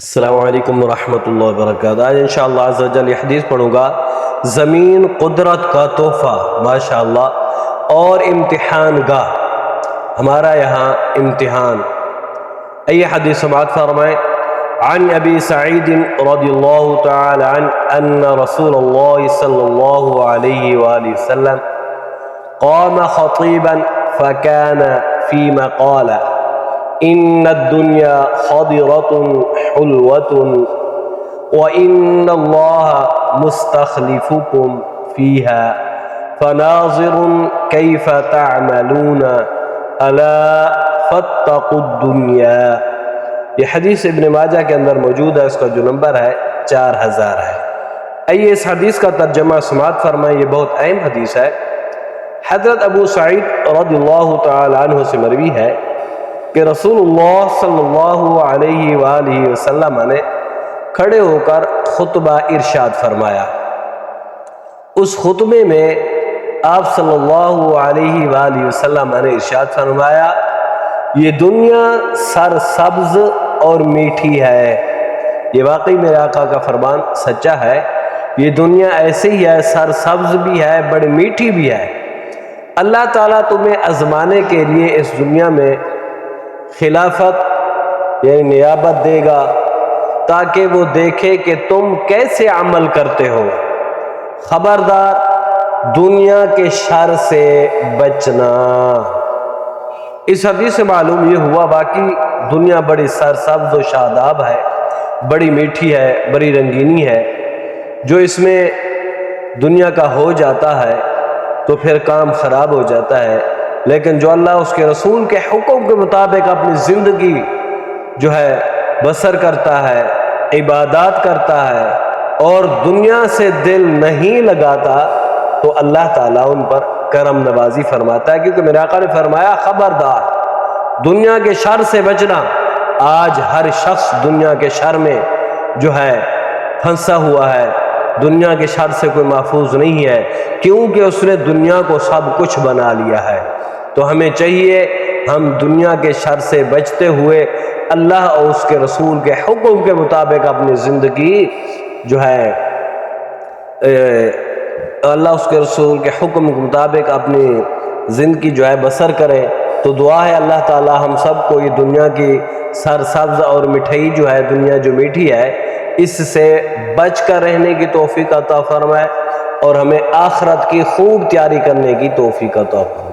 السلام علیکم ورحمۃ اللہ وبرکاتہ۔ آج انشاءاللہ عز و جل یہ حدیث پڑھوں گا، زمین قدرت کا تحفہ ماشاءاللہ اور امتحان گاہ، ہمارا یہاں امتحان۔ یہ حدیث سماعت فرمائیں۔ عن ابی سعید رضی اللہ تعالی عنہ ان رسول اللہ صلی اللہ علیہ وآلہ وسلم قام خطیبا فکان فیما قال ان الدنیا خضرۃ حلوۃ وان اللہ مستخلفکم فیہا فناظر کیف تعملون الا فاتقوا الدنیا۔ یہ حدیث ابن ماجہ کے اندر موجود ہے، اس کا جو نمبر ہے 4000 ہے۔ آئیے اس حدیث کا ترجمہ سماعت فرمائیں، یہ بہت اہم حدیث ہے۔ حضرت ابو سعید رضی اللہ تعالی عنہ سے مروی ہے کہ رسول اللہ صلی اللہ علیہ وآلہ وسلم نے کھڑے ہو کر خطبہ ارشاد فرمایا۔ اس خطبے میں آپ صلی اللہ علیہ وآلہ وسلم نے ارشاد فرمایا، یہ دنیا سرسبز اور میٹھی ہے۔ یہ واقعی میرے آقا کا فرمان سچا ہے، یہ دنیا ایسے ہی ہے، سرسبز بھی ہے، بڑی میٹھی بھی ہے۔ اللہ تعالیٰ تمہیں آزمانے کے لیے اس دنیا میں خلافت یعنی نیابت دے گا تاکہ وہ دیکھے کہ تم کیسے عمل کرتے ہو۔ خبردار دنیا کے شر سے بچنا۔ اس حدیث سے معلوم یہ ہوا باقی دنیا بڑی سرسبز و شاداب ہے، بڑی میٹھی ہے، بڑی رنگینی ہے۔ جو اس میں دنیا کا ہو جاتا ہے تو پھر کام خراب ہو جاتا ہے، لیکن جو اللہ اس کے رسول کے حکم کے مطابق اپنی زندگی جو ہے بسر کرتا ہے، عبادات کرتا ہے اور دنیا سے دل نہیں لگاتا تو اللہ تعالیٰ ان پر کرم نوازی فرماتا ہے، کیونکہ میرے آقا نے فرمایا خبردار دنیا کے شر سے بچنا۔ آج ہر شخص دنیا کے شر میں جو ہے پھنسا ہوا ہے، دنیا کے شر سے کوئی محفوظ نہیں ہے، کیونکہ اس نے دنیا کو سب کچھ بنا لیا ہے۔ تو ہمیں چاہیے ہم دنیا کے شر سے بچتے ہوئے اللہ اور اس کے رسول کے حکم کے مطابق اپنی زندگی جو ہے اللہ اس کے رسول کے حکم کے مطابق اپنی زندگی جو ہے بسر کریں۔ تو دعا ہے اللہ تعالی ہم سب کو یہ دنیا کی سرسبز اور مٹھائی جو ہے، دنیا جو میٹھی ہے، اس سے بچ کر رہنے کی توفیق عطا فرمائے اور ہمیں آخرت کی خوب تیاری کرنے کی توفیق عطا فرمائے۔